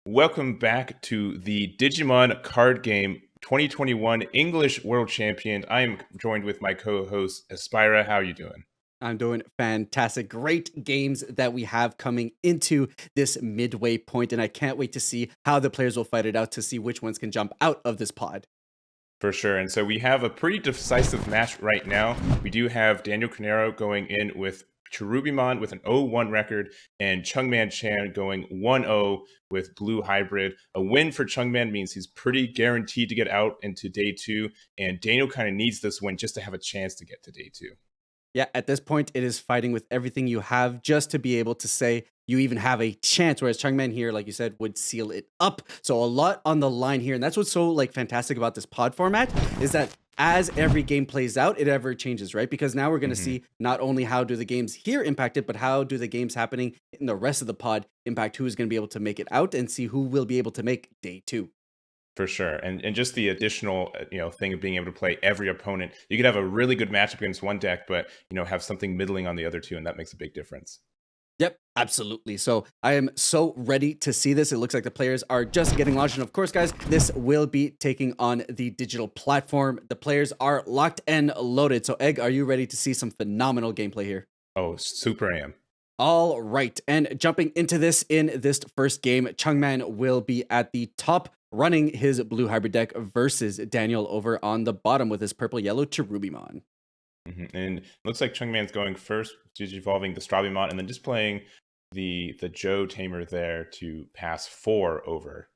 Welcome back to the Digimon card game 2021 English World Champion. I am joined with my co-host Espira. How are you doing? I'm doing fantastic. Great games that we have coming into this midway point, and I can't wait to see how the players will fight it out to see which ones can jump out of this pod. For sure. And so we have a pretty decisive match right now. We do have Daniel Carreno going in with Cherubimon with an 0-1 record and Chungman Chan going 1-0 with Blue Hybrid. A win for Chungman means he's pretty guaranteed to get out into day two, and Daniel kind of needs this win just to have a chance to get to day two. Yeah, at this point, it is fighting with everything you have just to be able to say you even have a chance. Whereas Chungman here, like you said, would seal it up. So a lot on the line here, and that's what's so fantastic about this pod format is that as every game plays out, it ever changes, right? Because now we're going to see not only how do the games here impact it, but how do the games happening in the rest of the pod impact who is going to be able to make it out and see who will be able to make day two. For sure. And just the additional, thing of being able to play every opponent. You could have a really good matchup against one deck, but, have something middling on the other two, and that makes a big difference. Yep, absolutely. So I am so ready to see this. It looks like the players are just getting launched. And of course, guys, this will be taking on the digital platform. The players are locked and loaded. So, Egg, are you ready to see some phenomenal gameplay here? Oh, super am. All right. And jumping into this in this first game, Chungman will be at the top running his blue hybrid deck versus Daniel over on the bottom with his purple yellow Cherubimon. And it looks like Chungman's going first, evolving the Strabimon, and then just playing the Joe Tamer there to pass 4 over.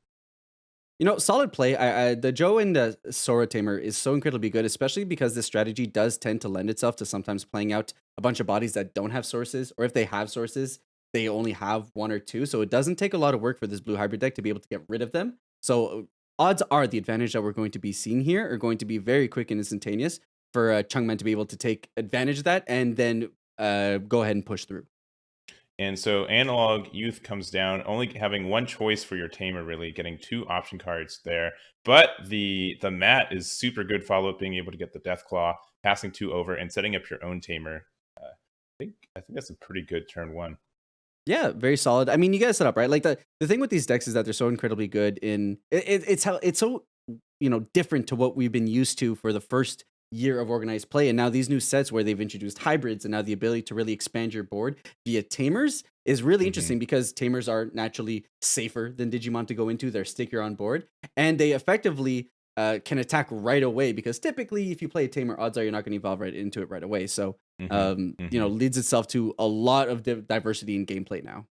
Solid play. The Joe and the Sora Tamer is so incredibly good, especially because this strategy does tend to lend itself to sometimes playing out a bunch of bodies that don't have sources, or if they have sources, they only have one or two. So it doesn't take a lot of work for this blue hybrid deck to be able to get rid of them. So odds are the advantage that we're going to be seeing here are going to be very quick and instantaneous for Chungman to be able to take advantage of that and then go ahead and push through. And so Analog Youth comes down, only having one choice for your Tamer, really, getting 2 option cards there. But the mat is super good follow-up, being able to get the Death Claw, passing 2 over, and setting up your own Tamer. I think that's a pretty good turn 1. Yeah, very solid. I mean, you guys set up right. Like the thing with these decks is that they're so incredibly good in it's how it's so different to what we've been used to for the first year of organized play, and now these new sets where they've introduced hybrids and now the ability to really expand your board via tamers is really Mhm. interesting because tamers are naturally safer than Digimon to go into. They're stickier on board, and they effectively can attack right away because typically if you play a tamer, odds are you're not going to evolve right into it right away. So Mhm. Mhm. leads itself to a lot of diversity in gameplay now.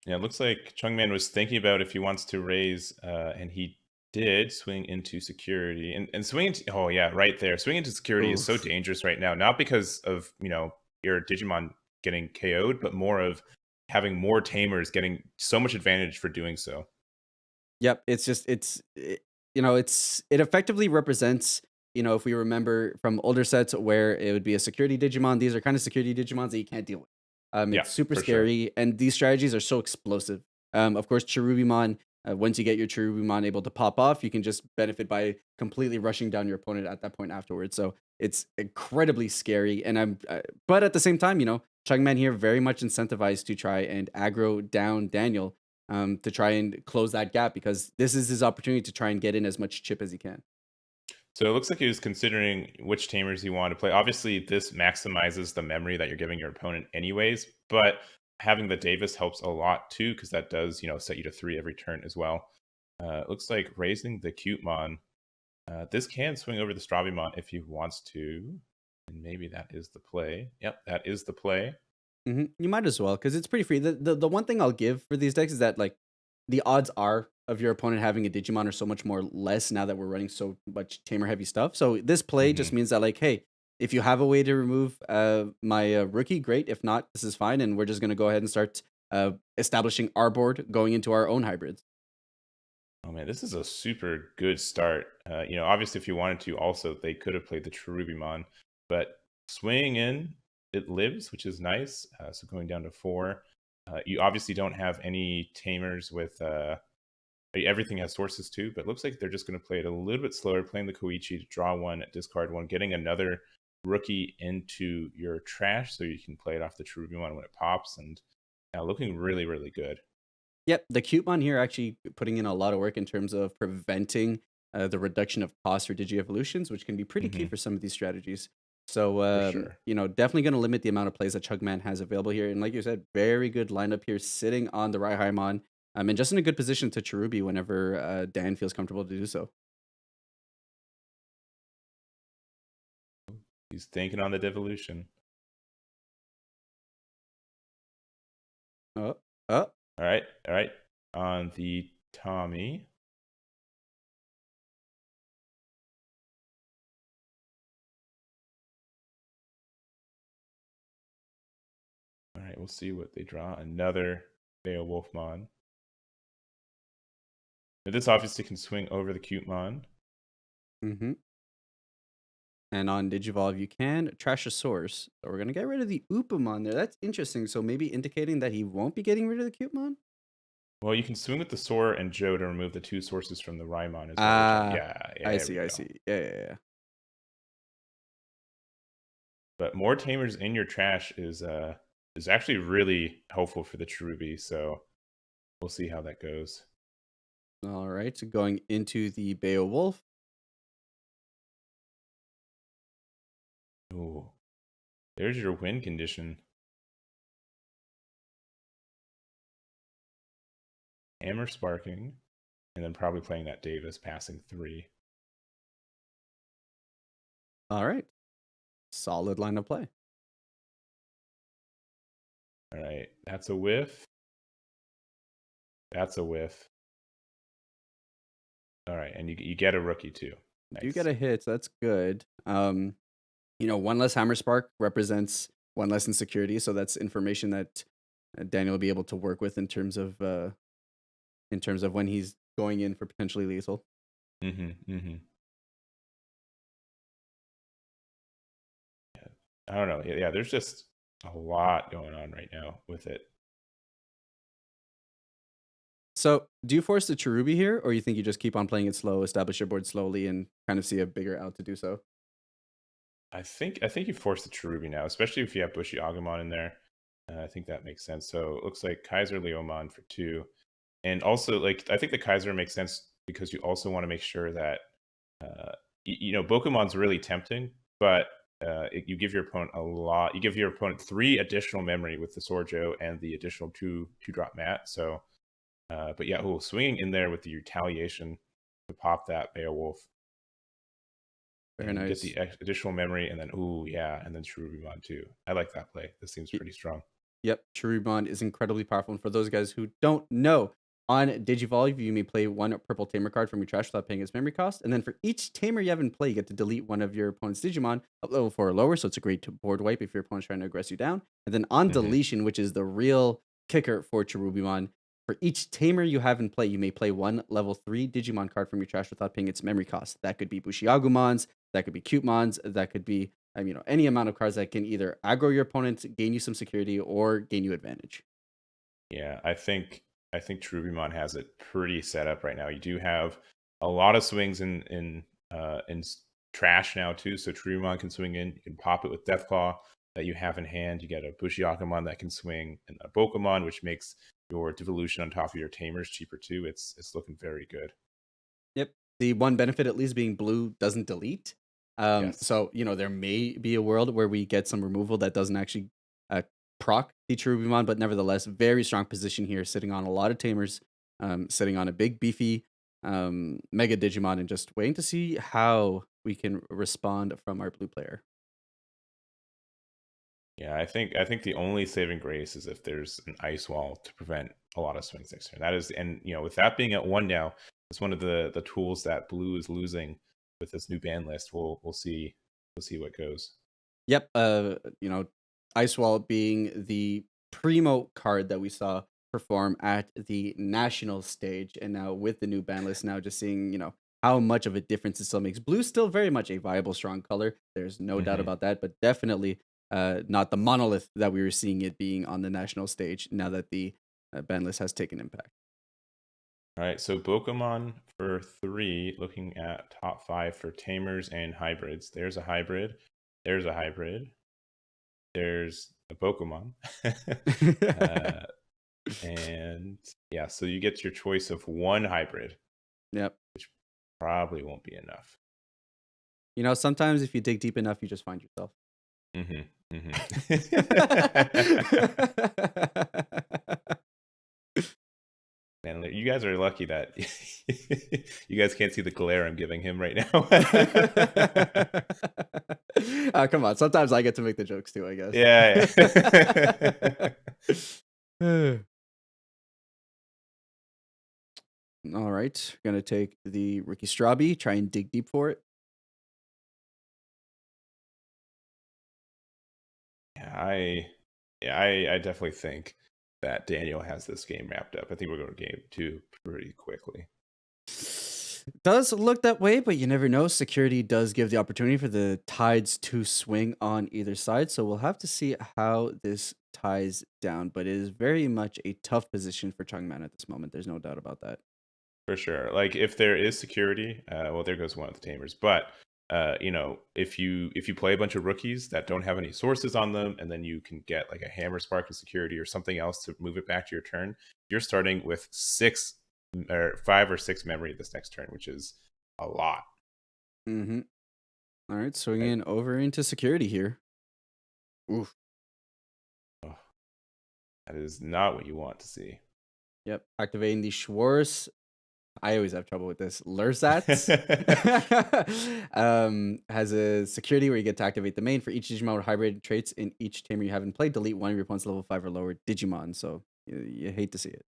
Yeah, it looks like Chungman was thinking about if he wants to raise, and he did swing into security. And swing into, oh yeah, right there. Swing into security is so Oof. dangerous right now, not because of, your Digimon getting KO'd, but more of having more tamers getting so much advantage for doing so. Yep, it's just it effectively represents, if we remember from older sets where it would be a security Digimon, these are kind of security Digimons that you can't deal with. Yeah, It's super for sure. scary, and these strategies are so explosive. Of course, Cherubimon. Once you get your Cherubimon able to pop off, you can just benefit by completely rushing down your opponent at that point afterwards. So it's incredibly scary, and but at the same time, Chungman here very much incentivized to try and aggro down Daniel to try and close that gap because this is his opportunity to try and get in as much chip as he can. So it looks like he was considering which tamers he wanted to play. Obviously, this maximizes the memory that you're giving your opponent anyways, but having the Davis helps a lot too, because that does, set you to 3 every turn as well. It looks like raising the Cutemon. This can swing over the Strabimon if he wants to, and maybe that is the play. Yep, that is the play. You might as well because it's pretty free. The one thing I'll give for these decks is that the odds are of your opponent having a Digimon are so much more less now that we're running so much tamer heavy stuff. So this play just Hmm. means that hey, if you have a way to remove my rookie, great. If not, this is fine, and we're just gonna go ahead and start establishing our board, going into our own hybrids. Oh man, this is a super good start. Obviously, if you wanted to, also they could have played the Cherubimon, but swinging in, it lives, which is nice. So going down to 4. You obviously don't have any tamers with. Everything has sources too, but it looks like they're just going to play it a little bit slower, playing the Koichi to draw 1, discard 1, getting another rookie into your trash so you can play it off the Cherubimon when it pops, and looking really, really good. Yep, the Cubemon here actually putting in a lot of work in terms of preventing the reduction of cost for Digi-evolutions, which can be pretty key Hmm. for some of these strategies. So, For sure. definitely going to limit the amount of plays that Chugman has available here. And like you said, very good lineup here, sitting on the Raihaimon, and just in a good position to Cherubi whenever Dan feels comfortable to do so. He's thinking on the devolution. Oh, oh, All right, all right. On the Tommy. All right, we'll see what they draw. Another Beowulfmon. But this obviously can swing over the Cutemon. mm-hmm. And on Digivolve, you can trash a source. So we're going to get rid of the Upamon there. That's interesting. So maybe indicating that he won't be getting rid of the Cubemon? Well, you can swing with the Sora and Joe to remove the two sources from the Rymon is what we're trying. Ah, Yeah, yeah, I there see, we I go. see. Yeah, yeah, yeah. But more tamers in your trash is actually really helpful for the Cherubi, so we'll see how that goes. All right, so going into the Beowulf. Ooh, there's your win condition. Hammer sparking, and then probably playing that Davis passing 3. All right. Solid line of play. All right, that's a whiff. That's a whiff. All right, and you get a rookie too. Do get Nice. a hit, so that's good. One less hammer spark represents one less insecurity, so that's information that Daniel will be able to work with in terms of when he's going in for potentially lethal. Mm-hmm. Yeah, I don't know. Yeah, there's just a lot going on right now with it. So, do you force the Cherubi here, or you think you just keep on playing it slow, establish your board slowly, and kind of see a bigger out to do so? I think you force the Cherubi now, especially if you have Bushy Agumon in there. I think that makes sense. So it looks like Kaiser Leomon for 2. And also, like, I think the Kaiser makes sense because you also want to make sure that, Pokemon's really tempting, but you give your opponent a lot. You give your opponent 3 additional memory with the Sorjo and the additional two drop mat. So, but yeah, swinging in there with the retaliation to pop that Beowulf Very and get nice. the additional memory, and then and then Cherubimon too. I like that play. This seems pretty strong. Yep, Cherubimon is incredibly powerful. And for those guys who don't know, on Digivolve, you may play one purple tamer card from your trash without paying its memory cost. And then for each tamer you have in play, you get to delete one of your opponent's Digimon up level 4 or lower. So it's a great board wipe if your opponent's trying to aggress you down. And then on Hmm. deletion, which is the real kicker for Cherubimon, for each tamer you have in play, you may play one level 3 Digimon card from your trash without paying its memory cost. That could be Bushiagumons, that could be Cutemons, that could be any amount of cards that can either aggro your opponent, gain you some security, or gain you advantage. Yeah, I think Cherubimon has it pretty set up right now. You do have a lot of swings in trash now too. So Cherubimon can swing in. You can pop it with Deathclaw that you have in hand. You get a Bushiakamon that can swing, and a Bokomon, which makes your devolution on top of your tamers cheaper too. It's looking very good. Yep. The one benefit, at least being blue, doesn't delete. Yes. So there may be a world where we get some removal that doesn't actually uh, proc the Cherubimon, but nevertheless, very strong position here, sitting on a lot of tamers, sitting on a big beefy Mega Digimon, and just waiting to see how we can respond from our blue player. Yeah, I think the only saving grace is if there's an ice wall to prevent a lot of swings next turn. That is, and with that being at 1 now, it's one of the tools that blue is losing with this new ban list. We'll see what goes. Yep. Ice Wall being the primo card that we saw perform at the national stage, and now with the new ban list, now just seeing how much of a difference it still makes. Blue's still very much a viable, strong color. There's no doubt Hmm. about that, but definitely not the monolith that we were seeing it being on the national stage. Now that the ban list has taken impact. All right, so Pokemon for 3, looking at top 5 for tamers and hybrids. There's a hybrid. There's a hybrid. There's a Pokemon. uh, And yeah, so you get your choice of one hybrid, Yep. which probably won't be enough. You know, sometimes if you dig deep enough, you just find yourself. Man, you guys are lucky that you guys can't see the glare I'm giving him right now. Come on. Sometimes I get to make the jokes too, I guess. Yeah. All right. Gonna take the Rookie Strawby, try and dig deep for it. I definitely think that Daniel has this game wrapped up. I think we're going to game 2 pretty quickly. Does look that way, but you never know. Security does give the opportunity for the tides to swing on either side. So we'll have to see how this ties down. But it is very much a tough position for Chungman at this moment. There's no doubt about that. For sure. Like if there is security, well, there goes one of the tamers. But if you play a bunch of rookies that don't have any sources on them, and then you can get like a hammer spark of security or something else to move it back to your turn, you're starting with 5 or 6 memory this next turn, which is a lot. Mm-hmm. All right, swinging over into security here. Oof. Oh, that is not what you want to see. Yep, activating the Schwarz. I always have trouble with this. Lursats has a security where you get to activate the main for each Digimon with hybrid traits in each tamer you haven't played. Delete one of your opponent's level 5 or lower Digimon. So you hate to see it.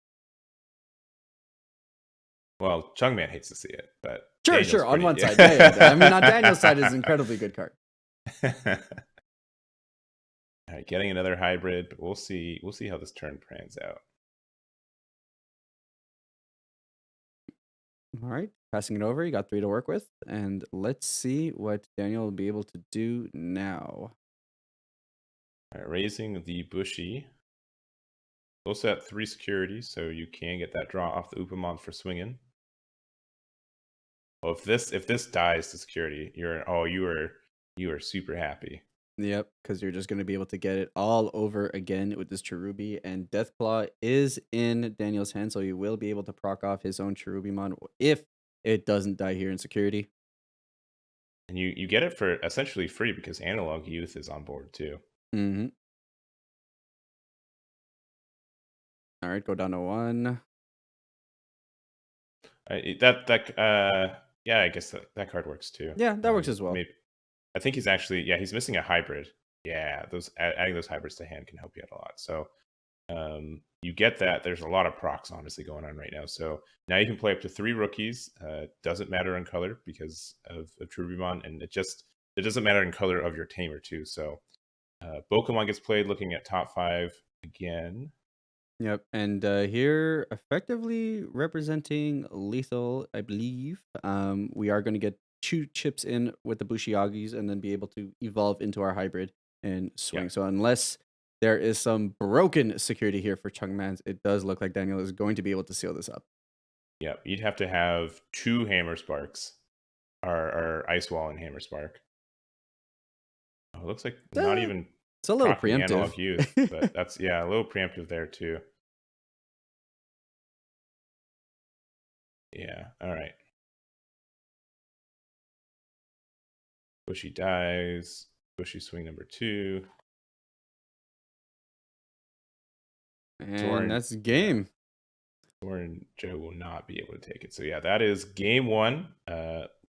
Well, Chungman hates to see it, but sure. On one side, yeah. I mean, on Daniel's side is an incredibly good card. All right, getting another hybrid, but we'll see. We'll see how this turn pans out. All right, passing it over. You got 3 to work with, and let's see what Daniel will be able to do now. All right, raising the Bushy. Also at 3 security, so you can get that draw off the Upamon for swinging. Well, if this dies to security, you are super happy. Yep, because you're just going to be able to get it all over again with this Cherubi, and Deathclaw is in Daniel's hand, so he will be able to proc off his own Cherubimon if it doesn't die here in security. And you get it for essentially free because Analog Youth is on board too. Mm-hmm. All right, go down to 1. Yeah, I guess that card works too. Yeah, that works as well. Maybe, I think he's missing a hybrid. Yeah, adding those hybrids to hand can help you out a lot. So you get that. There's a lot of procs honestly going on right now. So now you can play up to 3 rookies. Doesn't matter in color because of Cherubimon, and it doesn't matter in color of your tamer too. So Pokemon gets played looking at top 5 again. Yep, and here effectively representing lethal, I believe. We are going to get 2 chips in with the Bushiagis and then be able to evolve into our hybrid and swing. Yeah. So unless there is some broken security here for Chungmans, it does look like Daniel is going to be able to seal this up. Yeah, you'd have to have 2 Hammer Sparks, or Ice Wall and Hammer Spark. Oh, it looks like not even. It's a little preemptive. Analog Youth, but that's a little preemptive there too. Yeah, all right. Bushy dies. Bushy swing number 2. And that's game. Thorin Joe will not be able to take it. So yeah, that is game 1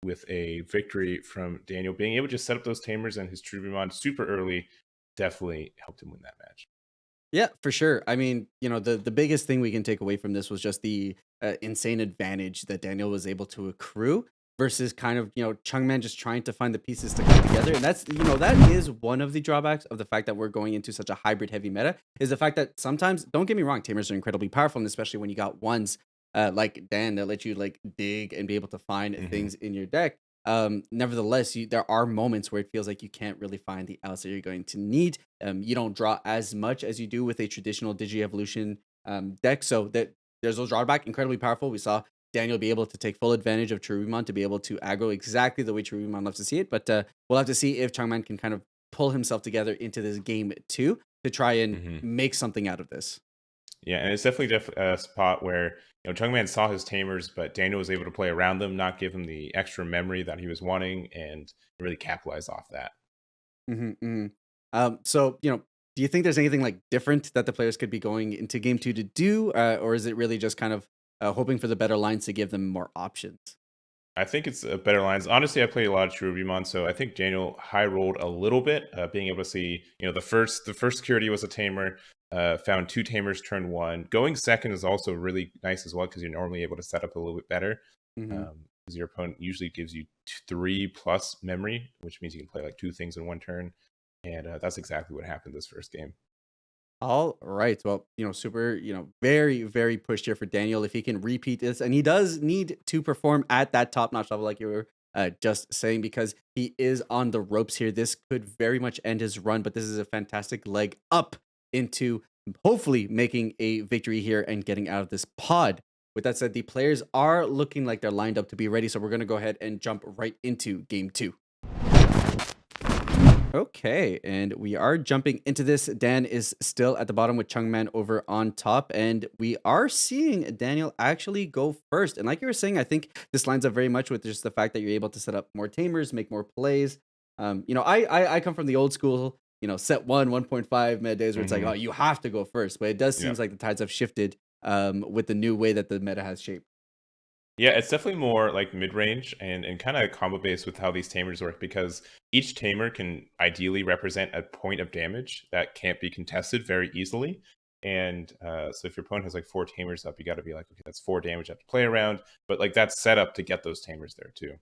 with a victory from Daniel. Being able to just set up those tamers and his Cherubimon super early definitely helped him win that match. Yeah, for sure. I mean, the biggest thing we can take away from this was just the insane advantage that Daniel was able to accrue versus kind of, Chungman just trying to find the pieces to come together. And that's, that is one of the drawbacks of the fact that we're going into such a hybrid heavy meta is the fact that sometimes, don't get me wrong, tamers are incredibly powerful, and especially when you got ones like Dan that let you like dig and be able to find things in your deck. Nevertheless, there are moments where it feels like you can't really find the outs that you're going to need. You don't draw as much as you do with a traditional Digi-Evolution deck, so that there's those drawback. Incredibly powerful. We saw Daniel be able to take full advantage of Cherubimon to be able to aggro exactly the way Cherubimon loves to see it, but we'll have to see if Chungman can kind of pull himself together into this game too to try and make something out of this. Yeah, and it's definitely a spot where Chungman saw his tamers, but Daniel was able to play around them, not give him the extra memory that he was wanting, and really capitalize off that. Mhm. So, do you think there's anything like different that the players could be going into game two to do, or is it really just kind of hoping for the better lines to give them more options? I think it's a better lines. Honestly, I played a lot of Cherubimon, so I think Daniel high rolled a little bit, being able to see, the first security was a tamer, found two tamers turn one. Going second is also really nice as well because you're normally able to set up a little bit better. Hmm. Because your opponent usually gives you three plus memory, which means you can play like two things in one turn, and that's exactly what happened this first game. All right. Well, super, very, very pushed here for Daniel if he can repeat this. And he does need to perform at that top notch level, like you were just saying, because he is on the ropes here. This could very much end his run, but this is a fantastic leg up into hopefully making a victory here and getting out of this pod. With that said, the players are looking like they're lined up to be ready. So we're going to go ahead and jump right into game two. Okay, and we are jumping into this. Dan is still at the bottom with Chungman over on top, and we are seeing Daniel actually go first. And like you were saying, I think this lines up very much with just the fact that you're able to set up more tamers, make more plays. I come from the old school, set 1.5 meta days where it's like, oh, Hmm. you have to go first. But it does Yeah. seems like the tides have shifted with the new way that the meta has shaped. Yeah, it's definitely more like mid-range and kind of combo based with how these tamers work because each tamer can ideally represent a point of damage that can't be contested very easily. And so if your opponent has like four tamers up, you got to be like, okay, that's four damage I have to play around. But like that's set up to get those tamers there too.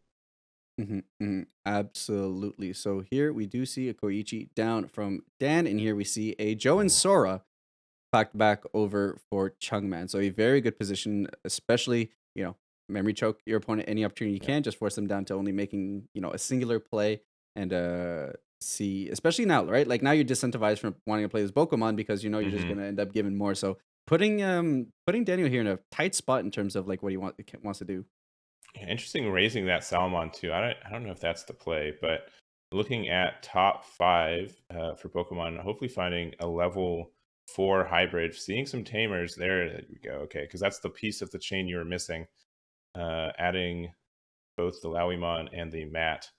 Absolutely. So here we do see a Koichi down from Dan, and here we see a Joe and Sora packed back over for Chungman. So a very good position, especially, memory choke your opponent any opportunity you Yeah. can, just force them down to only making, a singular play and see, especially now, right? Like now you're disincentivized from wanting to play this Pokemon because you know you're just Hmm. gonna end up giving more. So putting Daniel here in a tight spot in terms of like what he wants to do. Interesting raising that Salmon too. I don't know if that's the play, but looking at top five for Pokemon, hopefully finding a level four hybrid, seeing some tamers there. There we go. Okay, because that's the piece of the chain you were missing. Adding both the Lowymon and the Mat.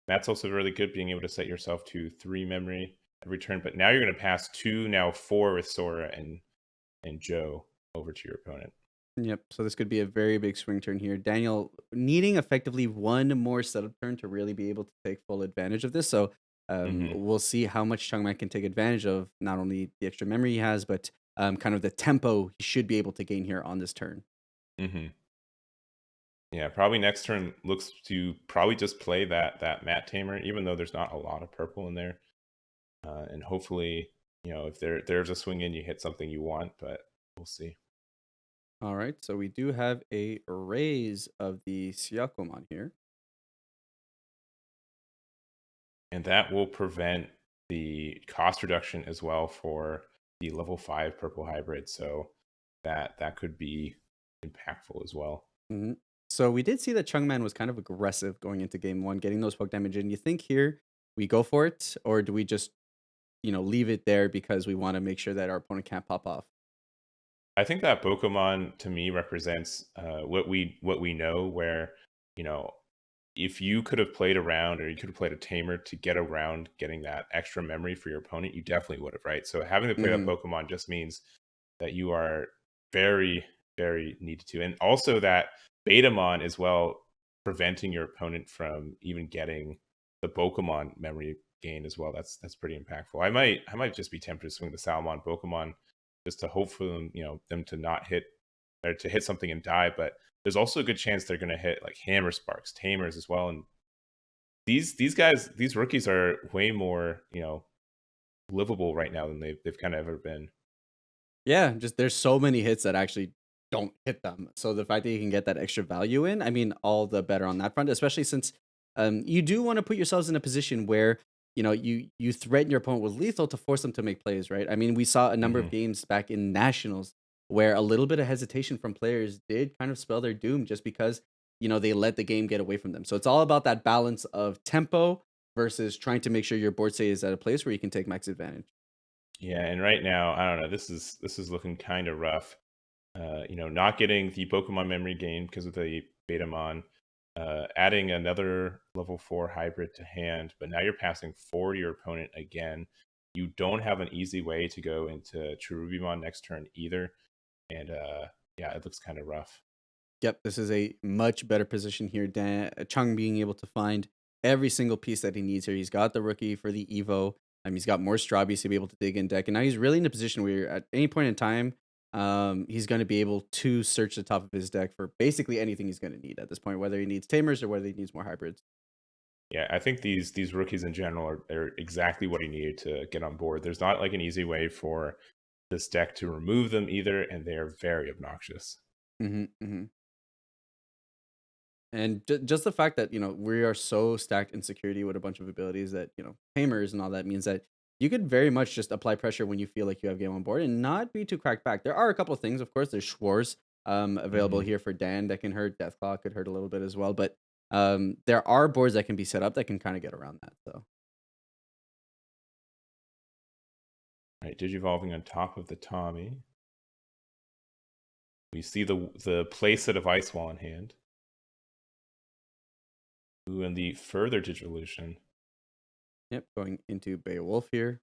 Mat's also really good, being able to set yourself to three memory every turn. But now you're going to pass two, now four with Sora and Joe over to your opponent. Yep. So this could be a very big swing turn here. Daniel needing effectively one more setup turn to really be able to take full advantage of this. So Hmm. we'll see how much Chungman can take advantage of not only the extra memory he has, but kind of the tempo he should be able to gain here on this turn. Hmm. Yeah, probably next turn looks to probably just play that Mat Tamer, even though there's not a lot of purple in there. And hopefully, if there's a swing in, you hit something you want, but we'll see. All right. So we do have a raise of the Syakomon here. And that will prevent the cost reduction as well for the level five purple hybrid. So that could be impactful as well. hmm So we did see that Chungman was kind of aggressive going into game one, getting those poke damage in. You think here we go for it, or do we just leave it there because we want to make sure that our opponent can't pop off? I think that Pokemon to me represents what we know. Where you know, if you could have played around, or you could have played a tamer to get around getting that extra memory for your opponent, you definitely would have, right? So having to play that Hmm. Pokemon just means that you are very, very needed to, and also that Betamon as well, preventing your opponent from even getting the Pokemon memory gain as well. That's pretty impactful. I might just be tempted to swing the Salmon Pokemon just to hope for them, them to not hit or to hit something and die. But there's also a good chance they're going to hit like Hammer Sparks, Tamers as well. And these guys, these rookies are way more, livable right now than they've kind of ever been. Yeah, just there's so many hits that actually don't hit them. So the fact that you can get that extra value in, I mean, all the better on that front, especially since you do want to put yourselves in a position where you threaten your opponent with lethal to force them to make plays, right? I mean, we saw a number of Hmm. games back in nationals where a little bit of hesitation from players did kind of spell their doom just because they let the game get away from them. So it's all about that balance of tempo versus trying to make sure your board state is at a place where you can take max advantage. Yeah, and right now, I don't know. This is looking kind of rough. Not getting the Pokemon memory gain because of the Betamon, adding another level 4 hybrid to hand, but now you're passing 4 to your opponent again. You don't have an easy way to go into Cherubimon next turn either. And yeah, it looks kind of rough. Yep, this is a much better position here. Chung being able to find every single piece that he needs here. He's got the rookie for the Evo. He's got more Strawbies to be able to dig in deck. And now he's really in a position where at any point in time, he's going to be able to search the top of his deck for basically anything he's going to need at this point, whether he needs Tamers or whether he needs more hybrids. Yeah, I think these rookies in general are exactly what he needed to get on board. There's not like an easy way for this deck to remove them either, and they are very obnoxious. Hmm. And just the fact that, we are so stacked in security with a bunch of abilities that, tamers and all that means that you could very much just apply pressure when you feel like you have game on board and not be too cracked back. There are a couple of things, of course. There's Schwarz available Hmm. here for Dan that can hurt. Deathclaw could hurt a little bit as well. But there are boards that can be set up that can kind of get around that. So, Right, Digivolving on top of the Tommy. We see the playset of Ice Wall in hand. Ooh, and the further Digivolution. yep, going into Beowulf here.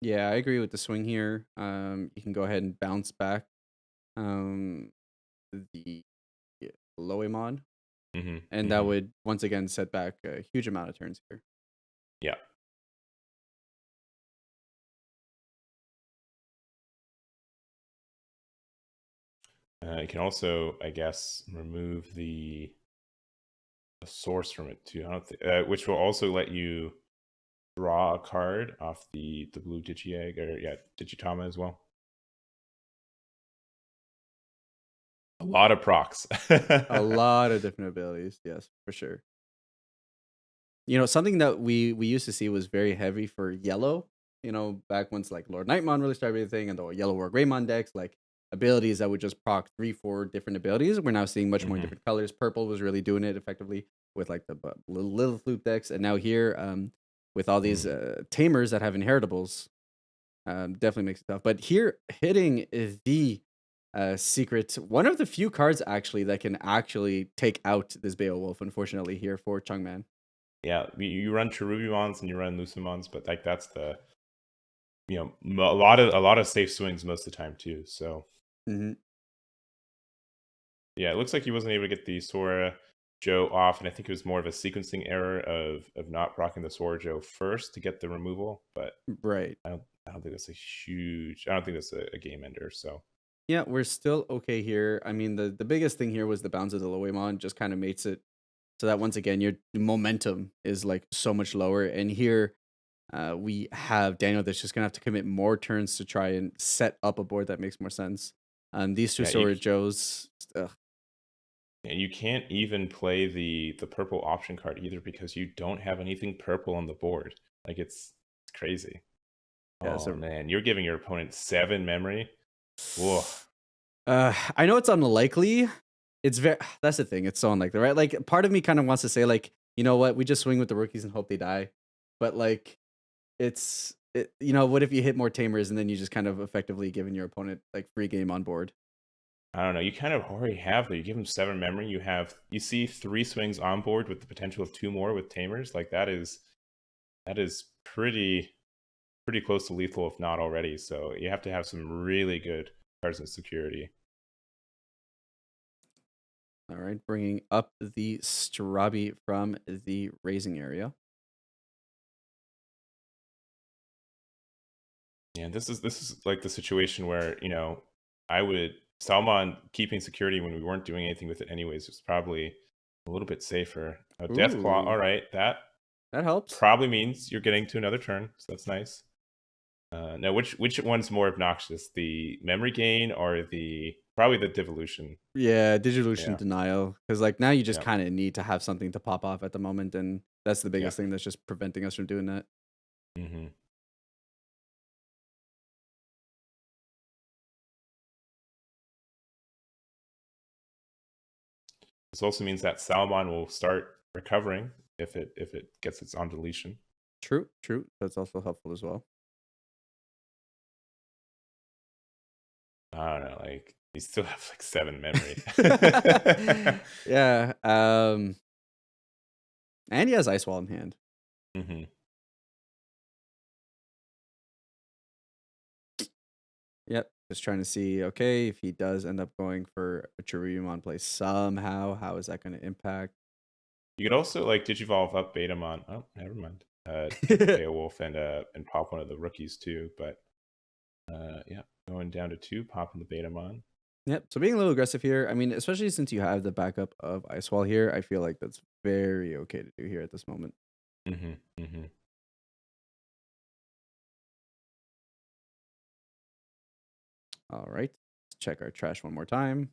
Yeah, I agree with the swing here. You can go ahead and bounce back um, the Loemon. Hmm. And that Hmm. would once again set back a huge amount of turns here. Yeah. You can also, I guess, remove the source from it too. I don't think, which will also let you draw a card off the blue Digiegg or yeah Digitama as well. A lot of procs. A lot of different abilities, yes, for sure. Something that we used to see was very heavy for yellow. Back once like Lord Nightmon really started being a thing, and the Yellow War Greymon decks, like abilities that would just proc 3, 4 different abilities. We're now seeing much more Hmm. different colors. Purple was really doing it effectively with like the little flute decks, and now here, with all these Mm. tamers that have inheritables, definitely makes it tough. But here, hitting is the secret, one of the few cards actually that can actually take out this Beowulf. Unfortunately, here for Chungman. Yeah, you run Cherubimons and you run Lucimons, but like that's the a lot of safe swings most of the time too. So Hmm. yeah, it looks like he wasn't able to get the Sora Joe off, and I think it was more of a sequencing error of not proccing the Sora Joe first to get the removal. But Right. I don't think that's a huge. I don't think that's a game ender. So Yeah, we're still okay here. I mean, the biggest thing here was the bounce of the Loemon just kind of makes it so that once again your momentum is like so much lower. And here we have Daniel that's just gonna have to commit more turns to try and set up a board that makes more sense. These two yeah, Sora Joes, ugh, and you can't even play the purple option card either because you don't have anything purple on the board. Like it's crazy. yeah. Oh So man, you're giving your opponent 7 memory. Whoa. I know it's unlikely. It's very that's the thing. It's so unlikely, right? Like part of me kind of wants to say, like, you know what, we just swing with the rookies and hope they die. But like what if you hit more tamers and then you just kind of effectively giving your opponent like free game on board? I don't know. You kind of already have though. You give him 7 memory. You see 3 swings on board with the potential of 2 more with tamers. Like that is pretty close to lethal if not already. So you have to have some really good cards in security. All right, bringing up the Strabi from the raising area. And this is like the situation where I would Salmon keeping security when we weren't doing anything with it anyways was probably a little bit safer. Deathclaw, all Ooh, right, that that helps. probably means you're getting to another turn, so that's nice. Now, which one's more obnoxious, the memory gain or the probably the devolution? Yeah, Digivolution Yeah, denial. Because like now you just yeah, kind of need to have something to pop off at the moment, and that's the yeah. biggest thing that's just preventing us from doing that. Hmm. This also means that Salmon will start recovering if it gets its on deletion. True, true. That's also helpful as well. I don't know, like you still have like 7 memory. Yeah. And he has Ice Wall in hand. hmm Yep. Just trying to see, okay, if he does end up going for a Cherubimon play somehow, how is that going to impact? You could also like Digivolve up Betamon. Oh, never mind. Take the Beowulf and pop one of the rookies too. But yeah, going down to 2, popping the Betamon. Yep. So being a little aggressive here, I mean, especially since you have the backup of Ice Wall here, I feel like that's very okay to do here at this moment. hmm hmm All right. Let's check our trash one more time.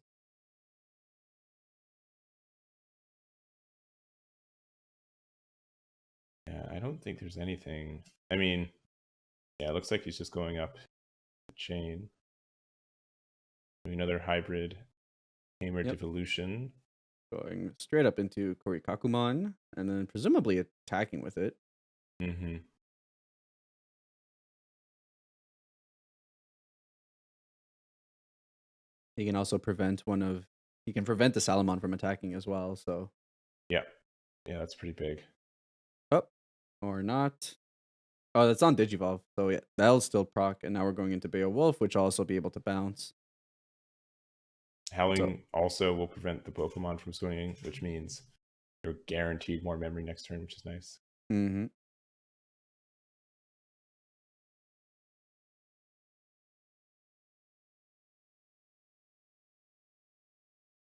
Yeah, I don't think there's anything. I mean, yeah, it looks like he's just going up the chain. Another hybrid Tamer Yep. Devolution. Going straight up into Korikakumon and then presumably attacking with it. hmm He can also prevent he can prevent the Salamon from attacking as well. So, Yeah, yeah, that's pretty big. oh, or not. Oh, that's on Digivolve. So yeah, that'll still proc. And now we're going into Beowulf, which will also be able to bounce. So, Howling also will prevent the Pokemon from swinging, which means you're guaranteed more memory next turn, which is nice. mm-hmm.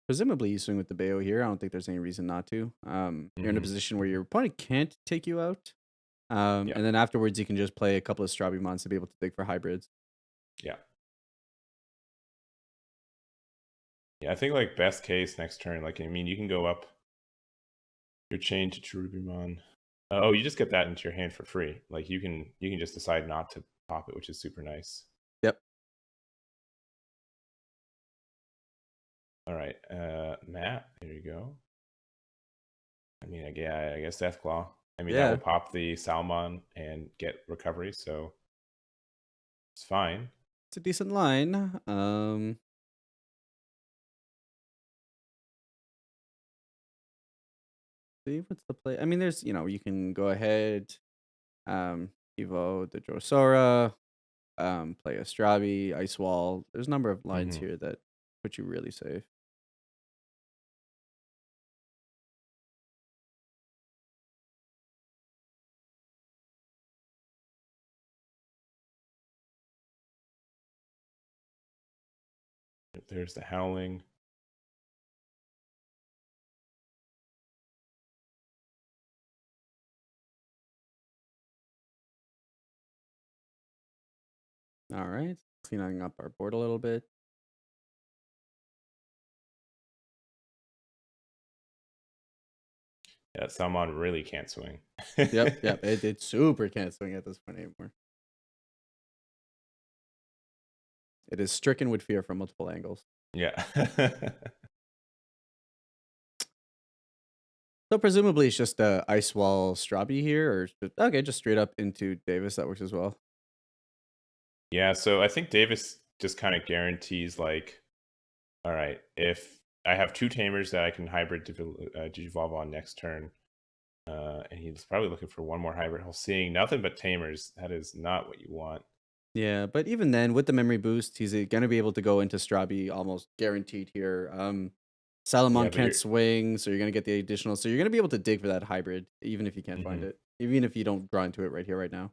Presumably you swing with the Bayo here. I don't think there's any reason not to. You're in a position where your opponent can't take you out. Yeah, And then afterwards you can just play a couple of Strabimons to be able to dig for hybrids. yeah. Yeah, I think like best case next turn, like I mean, you can go up your chain to Cherubimon. Oh, you just get that into your hand for free. Like you can just decide not to pop it, which is super nice. Yep. All right, Matt, there you go. I mean, yeah, I guess Deathclaw. I mean, that will Yeah. pop the Salmon and get recovery, so it's fine. It's a decent line. See what's the play? I mean, there's you can go ahead, Evo the Drosora, play a Strabi, Ice Wall. There's a number of lines hmm here that put you really safe. There's the Howling. All right, cleaning up our board a little bit. Yeah, Salmon really can't swing. Yep, yep. It super can't swing at this point anymore. It is stricken with fear from multiple angles. Yeah. So presumably it's just a Ice Wall Strabi here, or okay, just straight up into Davis. That works as well. Yeah, so I think Davis just kind of guarantees like, all right, if I have 2 tamers that I can hybrid Digivolve on next turn, and he's probably looking for one more hybrid. He'll seeing nothing but tamers. That is not what you want. Yeah, but even then, with the memory boost, he's going to be able to go into Strabi almost guaranteed here. Yeah, Salamon but can't swing, so you're going to get the additional. So you're going to be able to dig for that hybrid, even if you can't find mhm. it, even if you don't draw into it right here, right now.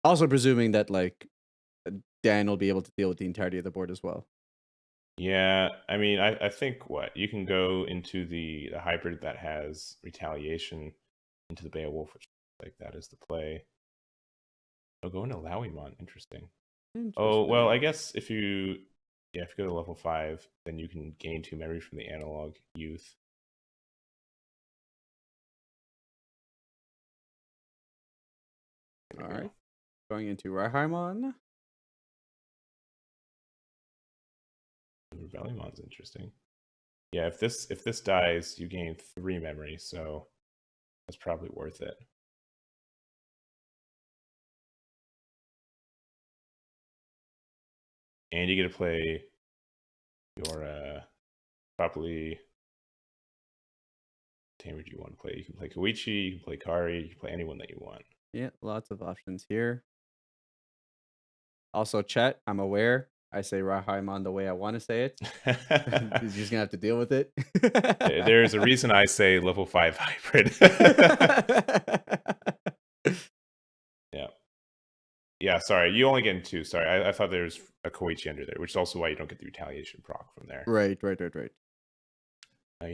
Also presuming that like Dan will be able to deal with the entirety of the board as well. Yeah, I mean, I think what you can go into the hybrid that has retaliation into the Beowulf, which like that is the play. Oh, go into Lowimon. Interesting. Oh well, I Interesting. guess if you if you go to level 5, then you can gain 2 memory from the analog youth. There All we right, go. going into Rahaimon. Rebellionmon's interesting. Yeah, if this dies, you gain 3 memory, so that's probably worth it. And you get to play your probably tamer do you want to play? You can play Koichi, you can play Kari, you can play anyone that you want. Yeah, lots of options here. Also, chat, I'm aware. I say Rahaimon the way I want to say it. You're just gonna have to deal with it. There's a reason I say level 5 hybrid. Yeah. Yeah, sorry. You only get 2. Sorry. I thought there was a Koichi under there, which is also why you don't get the retaliation proc from there. Right. You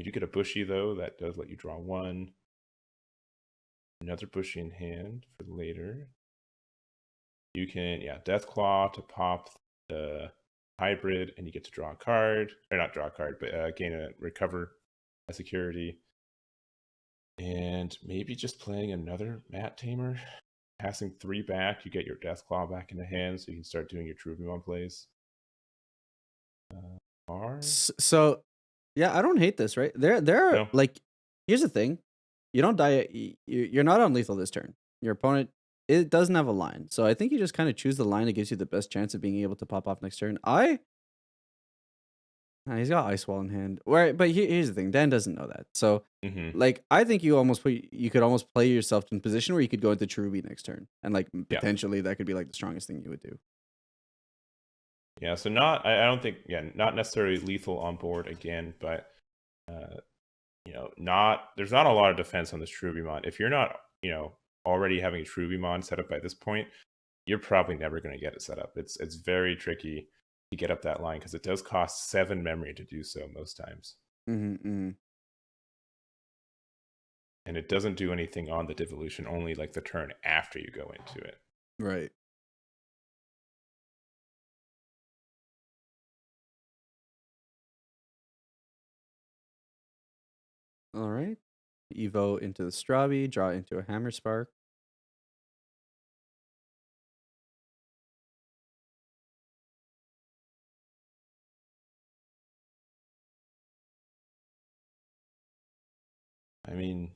do get a Bushy, though. That does let you draw 1. Another Bushy in hand for later. You can, Deathclaw to pop the hybrid, and you get to draw a card. Or not draw a card, but gain a recover a security. And maybe just playing another Mat Tamer. Passing 3 back, you get your Deathclaw back into hand, so you can start doing your Cherubimon plays. So, yeah, I don't hate this, right? There are No. like, here's the thing: you don't die. You're not on lethal this turn. Your opponent it doesn't have a line, so I think you just kind of choose the line that gives you the best chance of being able to pop off next turn. He's got Ice Wall in hand. Right, but here's the thing: Dan doesn't know that. So, like, I think you could almost play yourself in position where you could go into Cherubi next turn, and like potentially that could be like the strongest thing you would do. Yeah, so I don't think not necessarily lethal on board again, but there's not a lot of defense on this Cherubimon. If you're not already having a Cherubimon set up by this point, you're probably never going to get it set up. It's very tricky to get up that line because it does cost 7 memory to do so most times. And it doesn't do anything on the devolution, only like the turn after you go into it. Right. All right. Evo into the Strabi, draw into a Hammer Spark. I mean,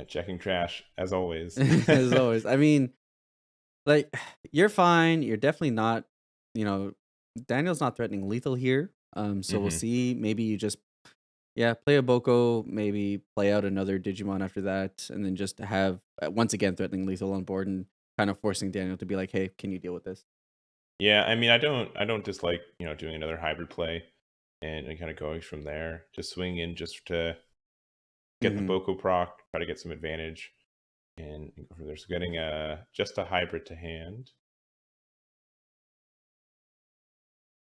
checking trash as always. As always. I mean, like, you're fine. You're definitely not, Daniel's not threatening lethal here. So we'll see. Maybe you just play a Boko, maybe play out another Digimon after that, and then just have once again threatening lethal on board and kind of forcing Daniel to be like, hey, can you deal with this? Yeah, I mean, I don't dislike doing another hybrid play and kind of going from there. Just swing in just to get the Boko proc, try to get some advantage, and go from there. So getting just a hybrid to hand.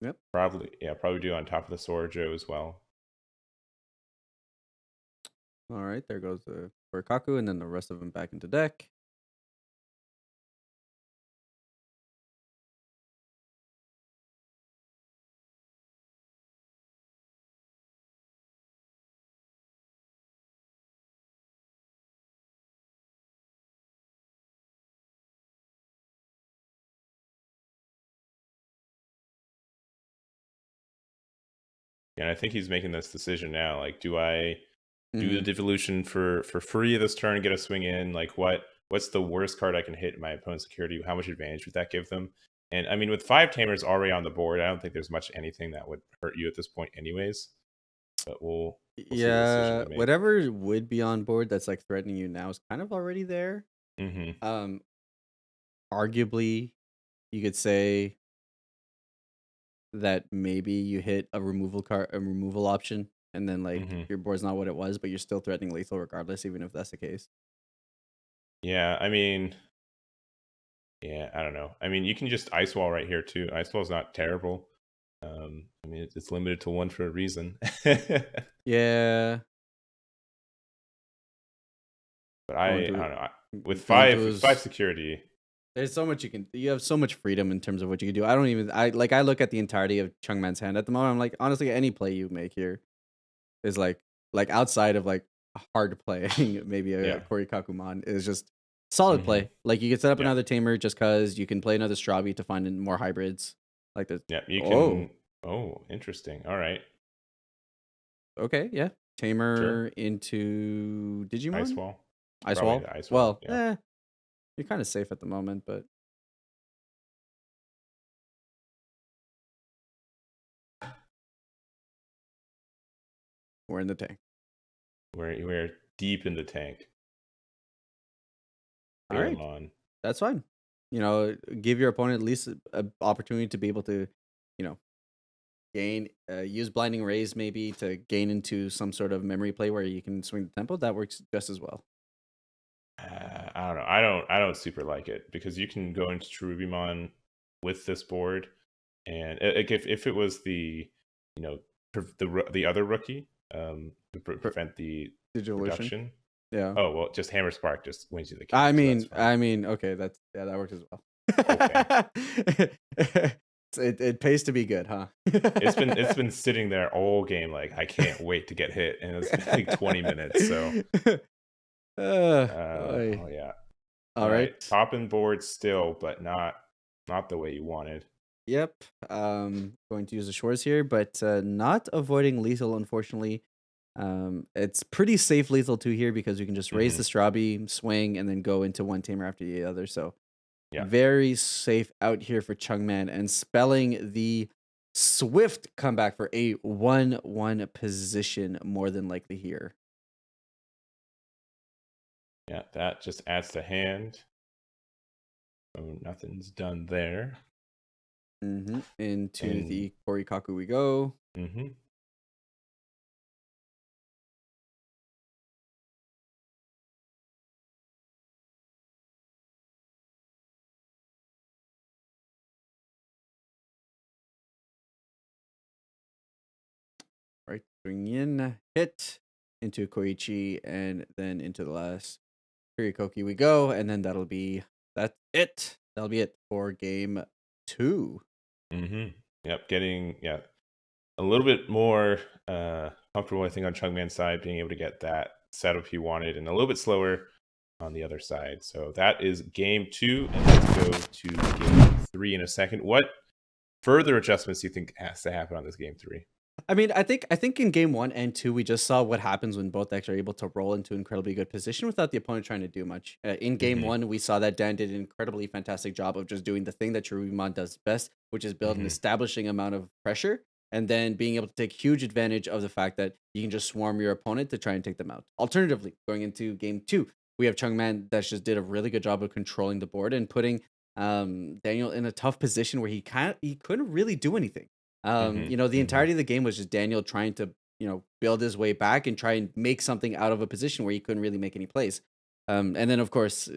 Yep. Probably do on top of the Sworjo as well. All right, there goes the Korikaku, and then the rest of them back into deck. And I think he's making this decision now. Like, do I do the devolution for free this turn and get a swing in? Like, what's the worst card I can hit in my opponent's security? How much advantage would that give them? And I mean, with 5 Tamers already on the board, I don't think there's much anything that would hurt you at this point anyways. But we'll see the decision to make. Whatever would be on board that's like threatening you now is kind of already there. Arguably, you could say that maybe you hit a removal option, and then like your board's not what it was, but you're still threatening lethal regardless, even if that's the case. Yeah, I mean, I don't know. I mean, you can just Ice Wall right here too. Ice Wall is not terrible. I mean, it's limited to 1 for a reason. Yeah. But I don't know. With 5 security, there's so much you have so much freedom in terms of what you can do. I look at the entirety of Chungman's hand at the moment. I'm like, honestly, any play you make here is like outside of like hard playing, maybe a Korikakumon is just solid play. Like, you can set up another Tamer just because you can play another Strabi to find more hybrids. Like this. Yeah, you can. Oh, interesting. All right. Okay, yeah. Sure. Tamer into Ice Digimon? wall. Ice Probably Wall? the ice wall. Well, Yeah. you're kind of safe at the moment, but we're in the tank. We're deep in the tank. All right, Pheromone. that's fine. Give your opponent at least a opportunity to be able to, you know, gain, use blinding rays maybe to gain into some sort of memory play where you can swing the tempo. That works just as well. I don't know. I don't super like it because you can go into Cherubimon with this board, and like if it was the you know the other rookie For prevent the Digivolution, reduction. yeah. Oh well, just Hammer Spark just wins you the game, I so that's mean, fine. I mean, okay, that works as well. Okay, It pays to be good, huh? it's been sitting there all game like I can't wait to get hit, and it's been like 20 minutes. So Oy. oh yeah, All all right, right. popping board still, but not the way you wanted. Yep. Going to use the shores here, but not avoiding lethal, unfortunately. It's pretty safe lethal too here because you can just raise the Hmm. Strabi, swing, and then go into one tamer after the other. So Yeah. very safe out here for Chungman and spelling the swift comeback for a 1-1 position more than likely here. Yeah, that just adds to hand. So nothing's done there. Into And the Korikaku we go. hmm Right, bring in, hit into Koichi, and then into the last Kurikoki we go, and then that's it. That'll be it for game 2. hmm Yep, getting a little bit more comfortable, I think, on Chungman's side, being able to get that setup he wanted, and a little bit slower on the other side. So that is game 2, and let's go to game 3 in a second. What further adjustments do you think has to happen on this game 3? I mean, I think in game 1 and 2 we just saw what happens when both decks are able to roll into incredibly good position without the opponent trying to do much. In game Hmm. 1 we saw that Dan did an incredibly fantastic job of just doing the thing that Cherubimon does best, which is build an Hmm. establishing amount of pressure and then being able to take huge advantage of the fact that you can just swarm your opponent to try and take them out. Alternatively, going into game 2, we have Chungman that just did a really good job of controlling the board and putting Daniel in a tough position where he couldn't really do anything. Hmm. The Hmm. entirety of the game was just Daniel trying to, build his way back and try and make something out of a position where he couldn't really make any plays. And then, of course,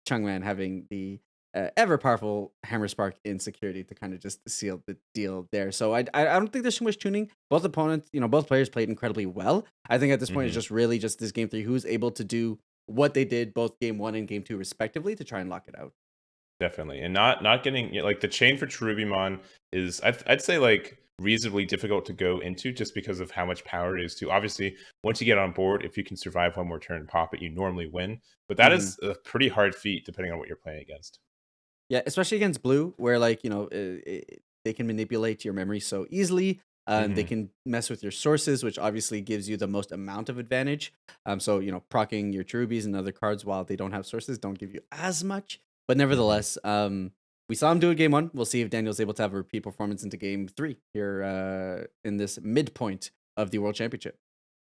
Chungman having the ever powerful Hammer Spark in security to kind of just seal the deal there. So I don't think there's too much tuning. Both opponents, both players played incredibly well. I think at this point it's Hmm. just really just this game 3 who's able to do what they did both game 1 and game 2 respectively to try and lock it out. Definitely, and not getting like the chain for Cherubimon is I'd say like reasonably difficult to go into just because of how much power it is to. Obviously, once you get on board, if you can survive one more turn, pop it, you normally win. But that Mhm. is a pretty hard feat depending on what you're playing against. Yeah, especially against blue, where like they can manipulate your memory so easily. They Hmm. can mess with your sources, which obviously gives you the most amount of advantage. So proccing your Cherubies and other cards while they don't have sources don't give you as much. But Hmm. nevertheless, we saw him do it game 1. We'll see if Daniel's able to have a repeat performance into game 3 here in this midpoint of the World Championship.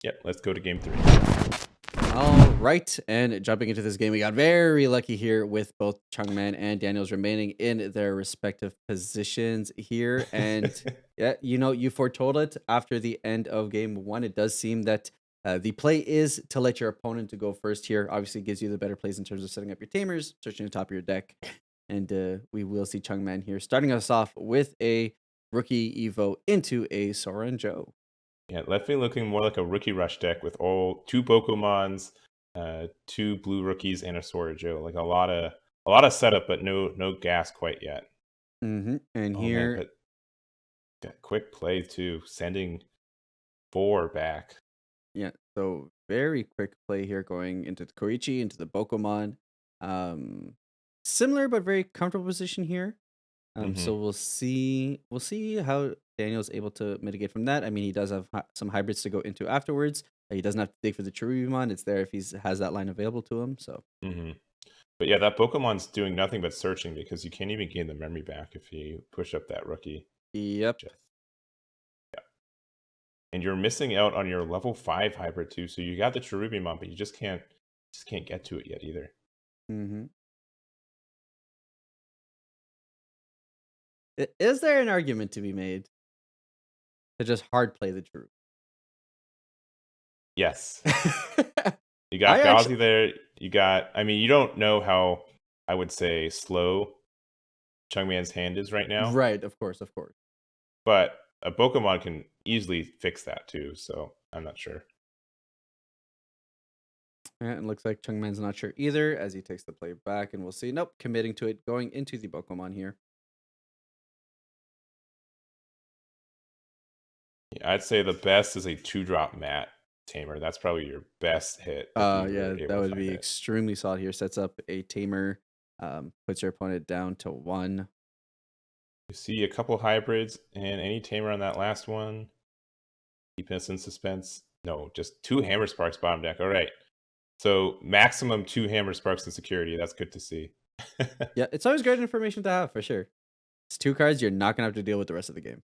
Yep, let's go to game 3. All right, and jumping into this game, we got very lucky here with both Chungman and Daniels remaining in their respective positions here. And yeah, you foretold it after the end of game 1. It does seem that the play is to let your opponent to go first here. Obviously, gives you the better plays in terms of setting up your tamers, searching the top of your deck, and we will see Chungman here starting us off with a rookie Evo into a Soren Joe. Yeah, left me looking more like a rookie rush deck with all two Bokomons, two blue rookies, and a Sora Joe. Like a lot of setup, but no gas quite yet. And Oh man, here but that quick play too, sending 4 back. Yeah, so very quick play here going into the Koichi, into the Bokomon. Um, Similar but very comfortable position here. Hmm. So we'll see how Daniel's able to mitigate from that. I mean, he does have some hybrids to go into afterwards. He doesn't have to dig for the Cherubimon. It's there if he has that line available to him. So But yeah, that Pokemon's doing nothing but searching because you can't even gain the memory back if you push up that rookie. yep. Yeah. And you're missing out on your level 5 hybrid too. So you got the Cherubimon, but you just can't get to it yet either. Is there an argument to be made to just hard play the Cherub? Yes. You got I Gauzy there. You got, I mean, you don't know how, I would say, slow Chungman's hand is right now. Right, of course. But a Pokemon can easily fix that too, so I'm not sure. And it looks like Chungman's not sure either as he takes the play back, and we'll see. Nope, committing to it, going into the Pokemon here. Yeah, I'd say the best is a 2-drop Mat Tamer. That's probably your best hit. Yeah, that would be extremely solid here. Sets up a Tamer, puts your opponent down to 1. You see a couple hybrids and any Tamer on that last one. Keep us in suspense. No, just 2 Hammer Sparks bottom deck. All right. So maximum 2 Hammer Sparks in security. That's good to see. Yeah, it's always great information to have for sure. It's 2 cards you're not gonna have to deal with the rest of the game.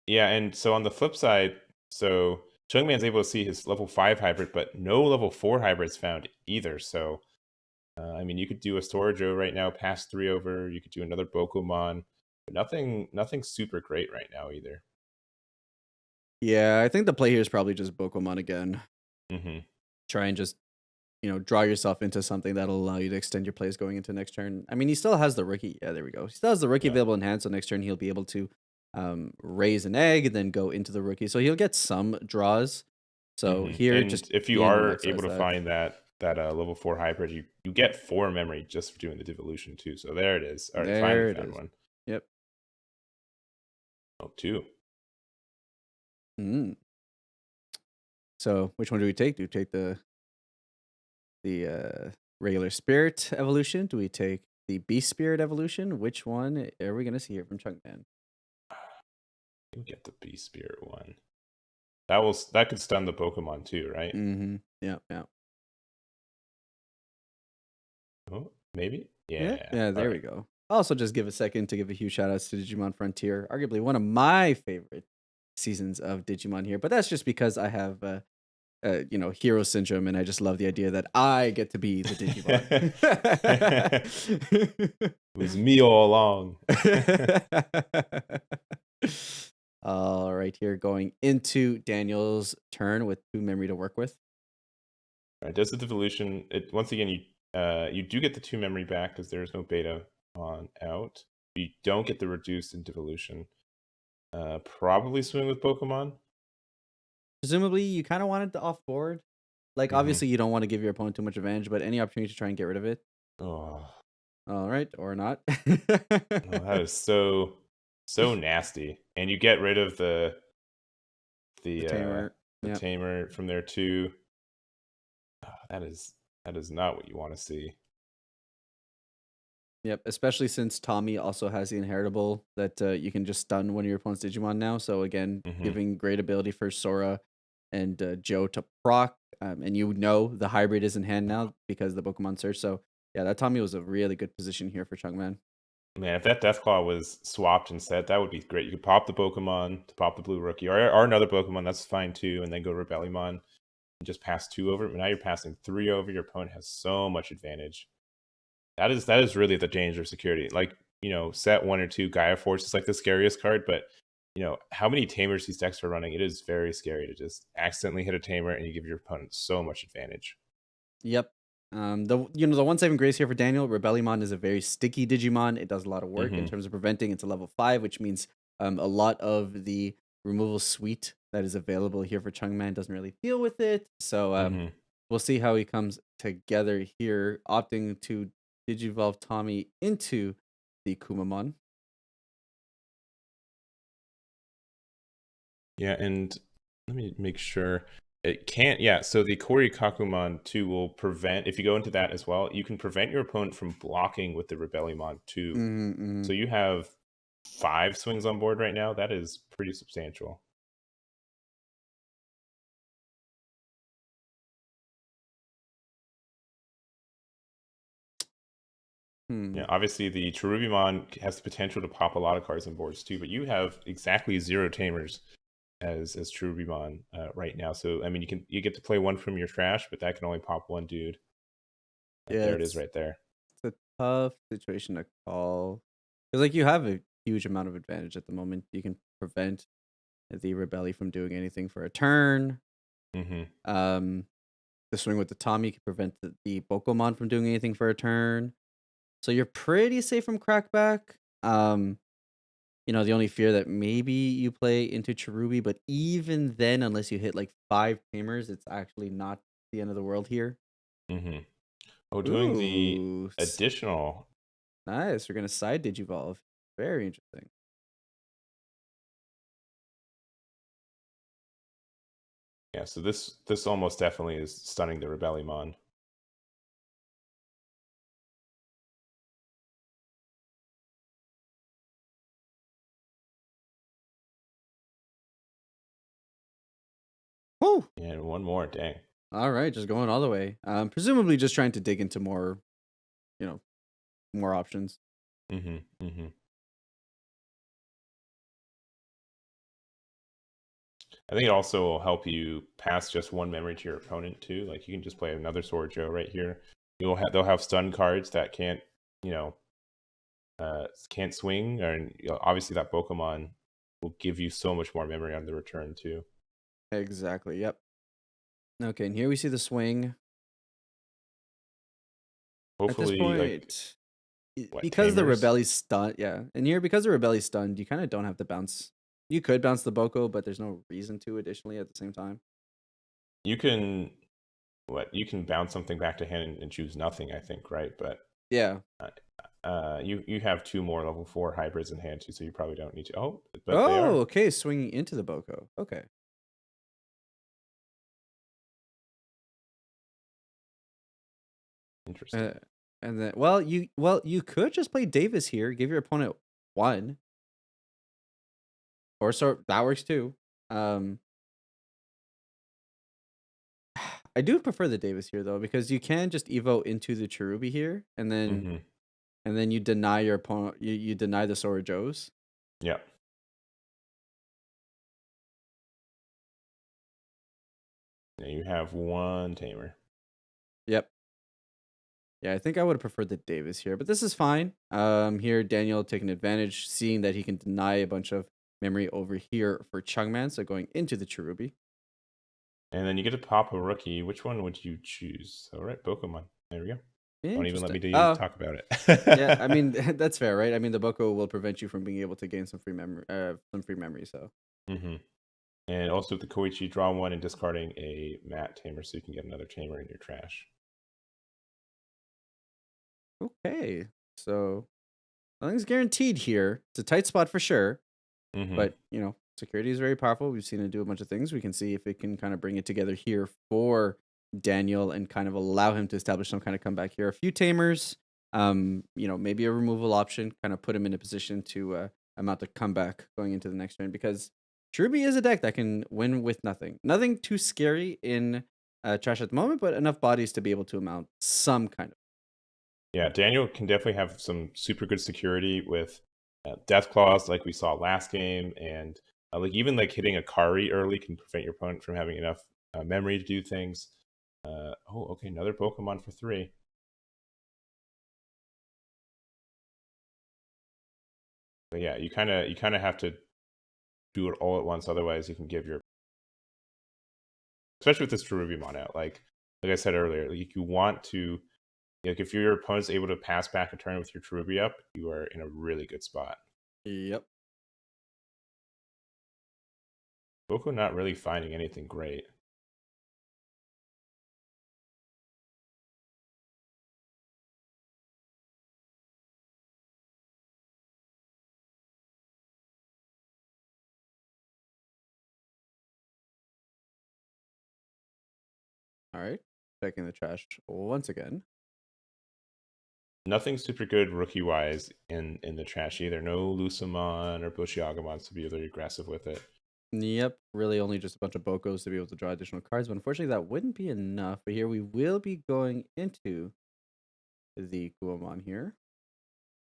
Yeah, and so on the flip side, so Chungman's able to see his level 5 hybrid, but no level 4 hybrids found either. So, I mean, you could do a Storajo right now, pass 3 over. You could do another Pokemon, but nothing super great right now either. Yeah, I think the play here is probably just Pokemon again. Try and just, draw yourself into something that'll allow you to extend your plays going into next turn. I mean, he still has the rookie. Yeah, there we go. He still has the rookie available in hand, so next turn he'll be able to raise an egg and then go into the rookie. So he'll get some draws. So here, and just if you are able to find that level 4 hybrid, you get 4 memory just for doing the devolution too. So there it is. All right, finally found one. Yep. Oh, 2. So which one do we take? Do we take the regular spirit evolution? Do we take the beast spirit evolution? Which one are we gonna see here from Chunkman? You get the beast spirit one. That could stun the Pokemon too, right? Yeah. Oh, maybe. Yeah. There we go. Also, just give a second to give a huge shout out to Digimon Frontier, arguably one of my favorite seasons of Digimon here. But that's just because I have, hero syndrome, and I just love the idea that I get to be the Digimon. It was me all along. All right, here going into Daniel's turn with 2 memory to work with. All right, does the devolution? Once again, you do get the 2 memory back because there's no beta on out. You don't get the reduced in devolution. Probably swing with Pokemon. Presumably, you kind of wanted the off board. Like, obviously, you don't want to give your opponent too much advantage, but any opportunity to try and get rid of it. Oh. All right, or not. That is so nasty. And you get rid of the tamer from there too. That is not what you want to see. Yep, especially since Tommy also has the inheritable that you can just stun one of your opponent's Digimon now. So again, giving great ability for Sora and Joe to proc. And the hybrid is in hand now because of the Pokemon Search. So yeah, that Tommy was a really good position here for Chungman. Man, if that Deathclaw was swapped and set, that would be great. You could pop the Pokemon to pop the blue rookie, or another Pokemon, that's fine too, and then go Rebellymon and just pass 2 over. But now you're passing 3 over. Your opponent has so much advantage. That is really the danger of security. Like, set 1 or 2 Gaia Force is like the scariest card, but how many Tamers these decks are running, it is very scary to just accidentally hit a Tamer and you give your opponent so much advantage. Yep. The one saving grace here for Daniel, Rebellymon is a very sticky Digimon. It does a lot of work in terms of preventing. It's a level 5, which means a lot of the removal suite that is available here for Chungman doesn't really deal with it. So we'll see how he comes together here, opting to Digivolve Tommy into the Kumamon. Yeah, and let me make sure. It can't, so the Korikakumon 2 will prevent, if you go into that as well, you can prevent your opponent from blocking with the Rebellymon 2. So you have 5 swings on board right now. That is pretty substantial. Hmm. Yeah, obviously the Cherubimon has the potential to pop a lot of cards on boards too, but you have exactly 0 tamers as Cherubimon right now. So I mean, you get to play one from your trash, but that can only pop one dude. Yeah, There it is, right there. it's a tough situation to call because like you have a huge amount of advantage at the moment. You can prevent the Rebelli from doing anything for a turn. Hmm. Um, the swing with the Tommy can prevent the Bokomon from doing anything for a turn. So you're pretty safe from crackback. Um, the only fear that maybe you play into Cherubi, but even then, unless you hit like 5 tamers, it's actually not the end of the world here. Hmm. Oh, doing the Ooh, additional. nice. We're gonna side Digivolve. Very interesting. Yeah, so this almost definitely is stunning the Rebellimon. Woo! And one more, dang. All right, just going all the way. Presumably just trying to dig into more, you know, more options. Hmm. Hmm. I think it also will help you pass just one memory to your opponent too. Like you can just play another Sword Joe right here. They'll have stun cards that you know can't swing, or obviously that Pokemon will give you so much more memory on the return too. Exactly. Yep. Okay, and here we see the swing. At this Hopefully, like point, what because the tamers? Rebelli's stunned, yeah, and here because the Rebelli's stunned, you kind of don't have to bounce. You could bounce the Boko, but there's no reason to additionally at the same time. You can you can bounce something back to hand and choose nothing. I think, right? But Yeah. you have 2 more level 4 hybrids in hand too, so you probably don't need to. Oh, but they Oh, are okay, swinging into the Boko. Okay. Uh, interesting. and then, well, you could just play Davis here, give your opponent 1, or so that works too. Um, I do prefer the Davis here though because you can just evo into the Cherubi here, Hmm. and then you deny your opponent. You deny the Sora Joes. Yeah. Yeah, you have 1 tamer. Yep. Yeah, I think I would have preferred the Davis here, but this is fine. Here Daniel taking advantage, seeing that he can deny a bunch of memory over here for Chungman, so going into the Cherubi. And then you get to pop a rookie. Which one would you choose? All right, Pokemon. There we go. Don't even let Interesting. me Oh, talk about yeah. I it. mean, that's fair, right? I mean, the Boko will prevent you from being able to gain some free memory, So Hmm. And also with the Koichi, draw 1 and discarding a mat tamer so you can get another tamer in your trash. okay. So nothing's guaranteed here. It's a tight spot for sure. Hmm. But, security is very powerful. We've seen it do a bunch of things. We can see if it can kind of bring it together here for Daniel and kind of allow him to establish some kind of comeback here. A few tamers, maybe a removal option, kind of put him in a position to amount a comeback going into the next turn because Cherubi is a deck that can win with nothing. Nothing too scary in trash at the moment, but enough bodies to be able to amount some kind of. Yeah, Daniel can definitely have some super good security with Death Claws like we saw last game. And like even like hitting a Kari early can prevent your opponent from having enough memory to do things. Oh, okay, another Pokemon for 3. But yeah, you kind of have to do it all at once. Otherwise, you can give your, especially with this Cherubimon out. Like I said earlier, like you want to, like if your opponent's able to pass back a turn with your Cherubi up, you are in a really good spot. Yep. Boko not really finding anything great. All right. Checking the trash once again. nothing super good rookie wise in the trash either. No Lucamon or Bushiagamons to be really aggressive with it. Yep, really only just a bunch of Bokos to be able to draw additional cards, but unfortunately that wouldn't be enough. But here we will be going into the Guamon here.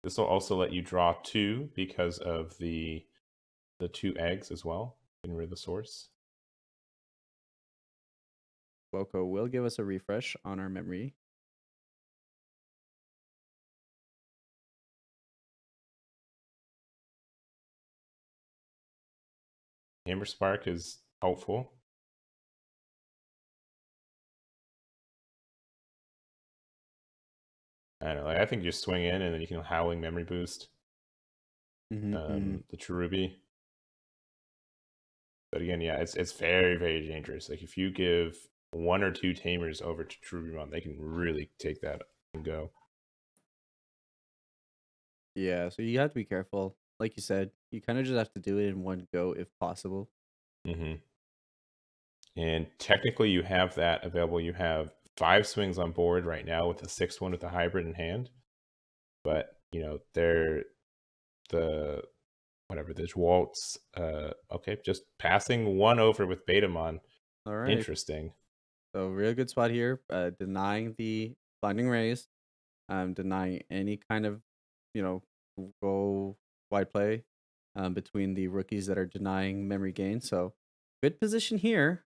This will also let you draw 2 because of the 2 eggs as well. Getting rid of the source. Boko will give us a refresh on our memory. Hammer Spark is helpful. I don't know. Like, I think you just swing in and then you can Howling Memory Boost. The Cherubi. But again, yeah, it's very, very dangerous. Like if you give 1 or 2 tamers over to Cherubimon, they can really take that and go. Yeah, so you have to be careful. Like you said, you kind of just have to do it in one go if possible. And technically, you have that available. You have 5 swings on board right now with the 6th one with the hybrid in hand. But you know they're the whatever this waltz. Okay, just passing 1 over with Betamon. All right. Interesting. So real good spot here. Denying the blinding rays, denying any kind of, go wide play, between the rookies that are denying memory gain. So good position here.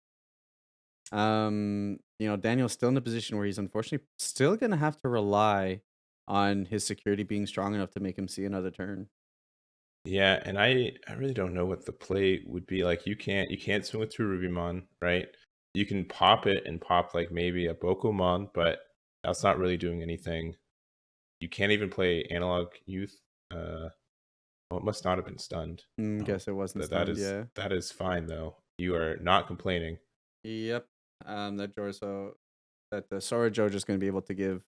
Daniel's still in a position where he's unfortunately still gonna have to rely on his security being strong enough to make him see another turn. Yeah, and I really don't know what the play would be like. You can't swing with Cherubimon, right? You can pop it and pop like maybe a Bokomon, but that's not really doing anything. You can't even play Analog Youth. Well, it must not have been stunned. Guess it wasn't That stunned. Yeah. that is fine though. You are not complaining. Yep. That the Sora Joe just going to be able to give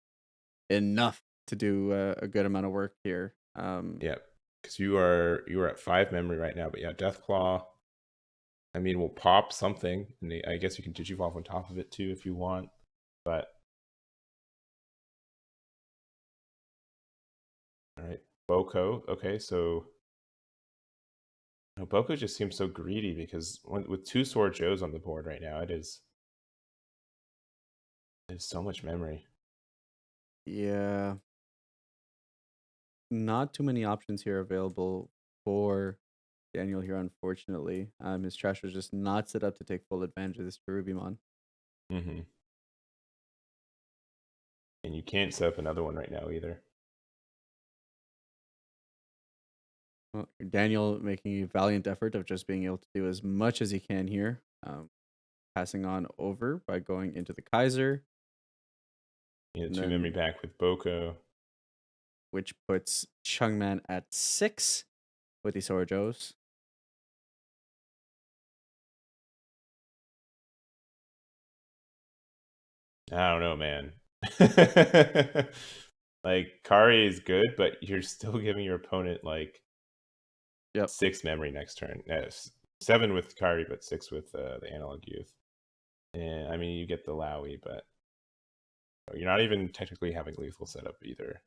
enough to do a good amount of work here. Yeah, because you are at 5 memory right now, but yeah, Deathclaw. I mean, we'll pop something, and I guess you can Digivolve on top of it too if you want, but all right, Boko. Okay, so no, Boko just seems so greedy because with 2 Sword Joes on the board right now, it is so much memory. Yeah. Not too many options here available for Daniel here, unfortunately. His trash was just not set up to take full advantage of this Cherubimon. And you can't set up another one right now either. Well, Daniel making a valiant effort of just being able to do as much as he can here. Passing on over by going into the Kaiser. Yeah, 2 memory back with Boko. Which puts Chungman at 6 with the Sora Joes. I don't know, man. Like Kari is good, but you're still giving your opponent like 6 memory next turn. 7 with Kari, but 6 with the Analog Youth. And I mean, you get the Lowy, but you're not even technically having lethal setup either.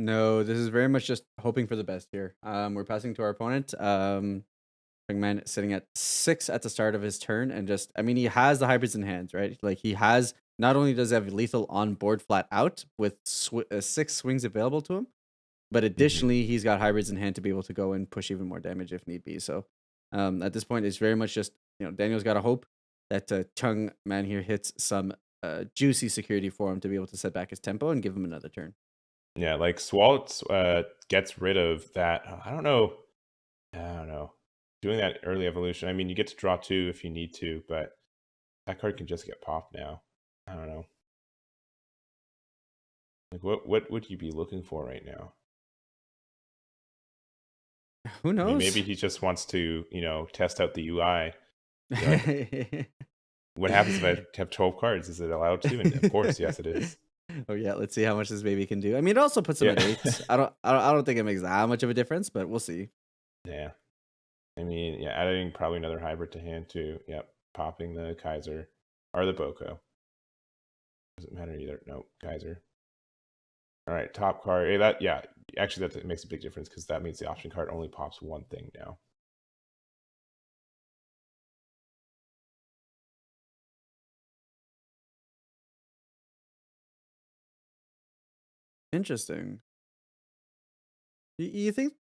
No, this is very much just hoping for the best here. We're passing to our opponent. Man sitting at 6 at the start of his turn, and he has the hybrids in hands, right? Like he has, not only does he have lethal on board flat out with 6 swings available to him, but additionally he's got hybrids in hand to be able to go and push even more damage if need be. So at this point, it's very much just, Daniel's got to hope that Chung Man here hits some juicy security for him to be able to set back his tempo and give him another turn. Yeah, like Swaltz gets rid of that. I don't know. Doing that early evolution. I mean, you get to draw 2 if you need to, but that card can just get popped now. I don't know. Like, what would you be looking for right now? Who knows? I mean, maybe he just wants to, test out the UI. Like, what happens if I have 12 cards? Is it allowed to? And of course, yes, it is. Oh yeah, let's see how much this baby can do. I mean, it also puts him at 8. I don't think it makes that much of a difference, but we'll see. Yeah. I mean, yeah, adding probably another hybrid to hand too. Yep. Popping the Kaiser or the Boko. Doesn't matter either. No, Kaiser. All right, top card. That yeah, actually that makes a big difference because that means the option card only pops one thing now. Interesting. You think?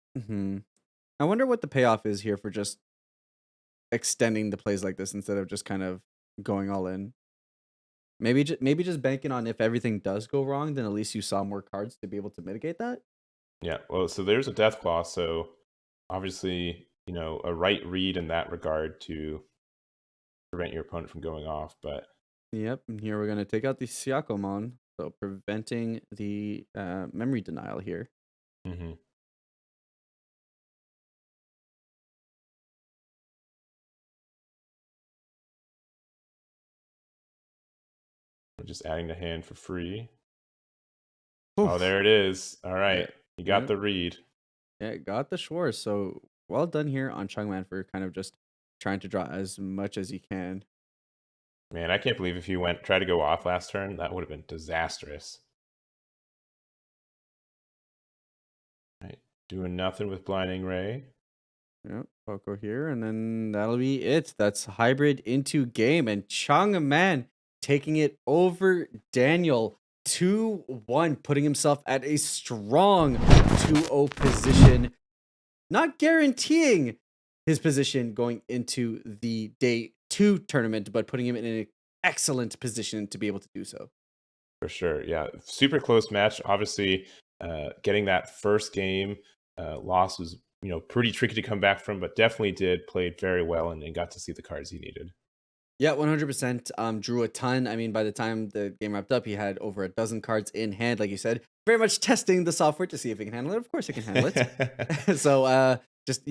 I wonder what the payoff is here for just extending the plays like this instead of just kind of going all in. Maybe just banking on if everything does go wrong, then at least you saw more cards to be able to mitigate that. Yeah, well, so there's a death claw, so obviously, a right read in that regard to prevent your opponent from going off, but Yep, and here we're gonna take out the Siakomon, so preventing the memory denial here. mm-hmm. We're just adding the hand for free. Oh, Oof. there it is. All right, Yeah, you got yep. the read. Yeah, got the Schwarz. So well done here on Chungman for kind of just trying to draw as much as he can. Man, I can't believe if you try to go off last turn, that would have been disastrous. Right, doing nothing with Blinding Ray. Yep, Poco here, and then that'll be it. That's hybrid into game, and Chungman taking it over Daniel 2-1, putting himself at a strong 2-0 position, not guaranteeing his position going into the day 2 tournament, but putting him in an excellent position to be able to do so. For sure, yeah. Super close match. Obviously, getting that first game loss was pretty tricky to come back from, but definitely played very well and got to see the cards he needed. Yeah, 100%. Drew a ton. I mean, by the time the game wrapped up, he had over a dozen cards in hand, like you said. Very much testing the software to see if it can handle it. Of course, it can handle it. So, just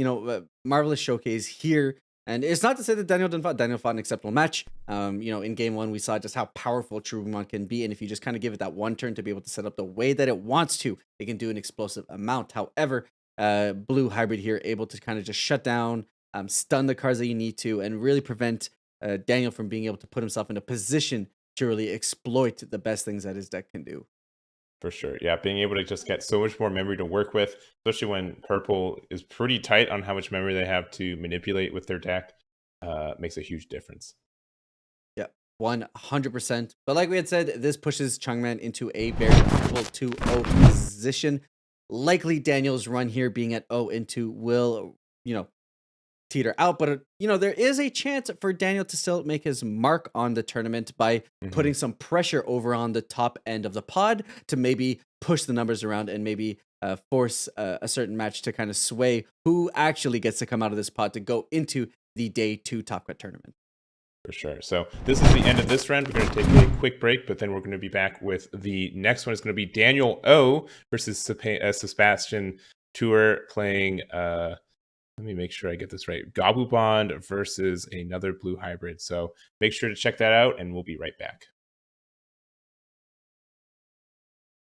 marvelous showcase here. And it's not to say that Daniel didn't fight. Daniel fought an acceptable match. In game one, we saw just how powerful Cherubimon can be, and if you just kind of give it that one turn to be able to set up the way that it wants to, it can do an explosive amount. However, blue hybrid here able to kind of just shut down, stun the cards that you need to, and really prevent Daniel from being able to put himself in a position to really exploit the best things that his deck can do. For sure. Yeah, being able to just get so much more memory to work with, especially when purple is pretty tight on how much memory they have to manipulate with their deck, makes a huge difference. Yeah, 100%. But like we had said, this pushes Chungman into a very comfortable 2-0 position. Likely Daniel's run here being at 0-2 will, teeter out, but there is a chance for Daniel to still make his mark on the tournament by putting some pressure over on the top end of the pod to maybe push the numbers around and maybe force a certain match to kind of sway who actually gets to come out of this pod to go into the day 2 Top Cut tournament. For sure. So this is the end of this round. We're going to take a quick break, but then we're going to be back with the next one. It's going to be Daniel O versus Sebastian Tour playing let me make sure I get this right. Gobubond versus another blue hybrid. So make sure to check that out, and we'll be right back.